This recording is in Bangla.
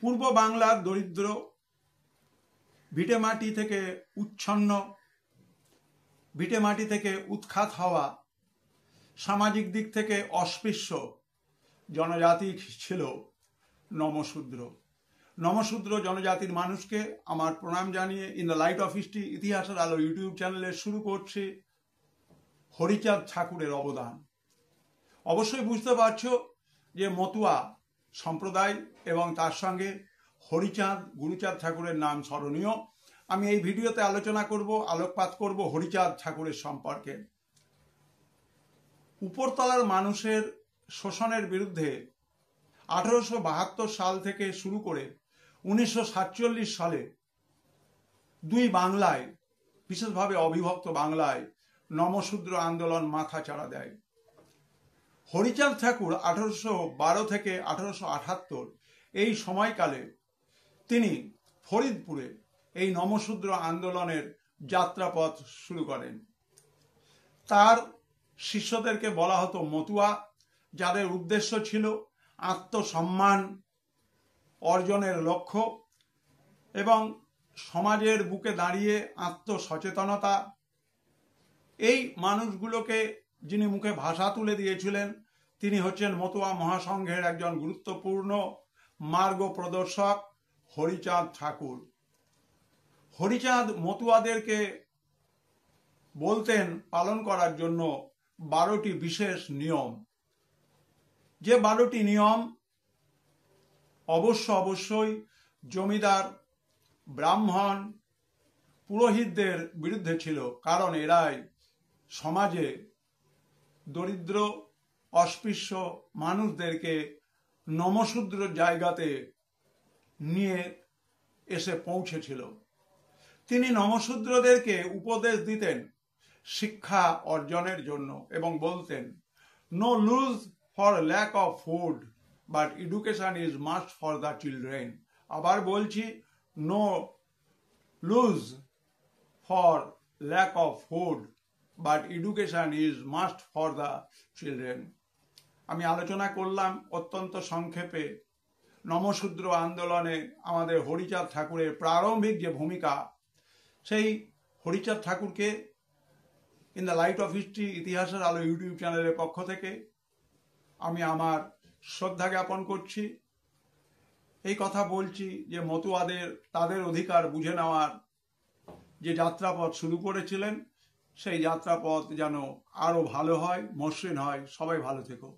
পূর্ব বাংলার দরিদ্র, ভিটেমাটি থেকে উচ্ছন্ন, ভিটেমাটি থেকে উৎখাত হওয়া, সামাজিক দিক থেকে অস্পৃশ্য জনজাতি ছিল নমশূদ্র। নমশূদ্র জনজাতির মানুষকে আমার প্রণাম জানিয়ে in the light off history ইতিহাসের আলো ইউটিউব চ্যানেলে শুরু করছি হরিচাঁদ ঠাকুরের অবদান। অবশ্যই বুঝতে পারছো যে মতুয়া সম্প্রদায় এবং তার সঙ্গে হরিচাঁদ গুরুচাঁদ ঠাকুরের নাম স্মরণীয়। আমি এই ভিডিওতে আলোচনা করব, আলোকপাত করব হরিচাঁদ ঠাকুরের সম্পর্কে। উপরতলার মানুষের শোষণের বিরুদ্ধে 1872 সাল থেকে শুরু করে 1947 সালে দুই বাংলায়, বিশেষভাবে অবিভক্ত বাংলায় নমশূদ্র আন্দোলন মাথা চাড়া দেয়। হরিচাঁদ ঠাকুর 1812 থেকে 1878 এই সময়কালে তিনি ফরিদপুরে এই নমশূদ্র আন্দোলনের যাত্রাপথ শুরু করেন। তার শিষ্যদেরকে বলা হতো মতুয়া, যাদের উদ্দেশ্য ছিল আত্মসম্মান অর্জনের লক্ষ্য এবং সমাজের বুকে দাঁড়িয়ে আত্মসচেতনতা। এই মানুষগুলোকে যিনি মুখে ভাষা তুলে দিয়েছিলেন তিনি হচ্ছেন মতুয়া মহাসংঘের একজন গুরুত্বপূর্ণ মার্গ প্রদর্শক হরিচাঁদ ঠাকুর। হরিচাঁদ মতুয়াদেরকে বলতেন পালন করার জন্য 12টি বিশেষ নিয়ম। যে 12টি নিয়ম অবশ্যই জমিদার, ব্রাহ্মণ, পুরোহিতদের বিরুদ্ধে ছিল, কারণ এরাই সমাজে দরিদ্র অস্পৃশ্য মানুষদেরকে নমশূদ্র জায়গাতে নিয়ে এসে পৌঁছেছিল। তিনি নমশূদ্রদেরকে উপদেশ দিতেন শিক্ষা অর্জনের জন্য এবং বলতেন, no lose for lack of food but education is must for the children. আবার বলছি, no lose for lack of food but education is must for the children. আমি আলোচনা করলাম অত্যন্ত সংক্ষেপে নমশূদ্র আন্দোলনে আমাদের হরিচাঁদ ঠাকুরের প্রারম্ভিক যে ভূমিকা, সেই হরিচাঁদ ঠাকুরকে in the light off history ইতিহাসের আলো ইউটিউব চ্যানেলের পক্ষ থেকে আমি আমার শ্রদ্ধা জ্ঞাপন করছি। এই কথা বলছি যে মতুয়াদের তাদের অধিকার বুঝে নেওয়ার যে যাত্রাপথ শুরু করেছিলেন সেই যাত্রাপথ যেন আরো ভালো হয়, মসৃণ হয়। সবাই ভালো থেকো।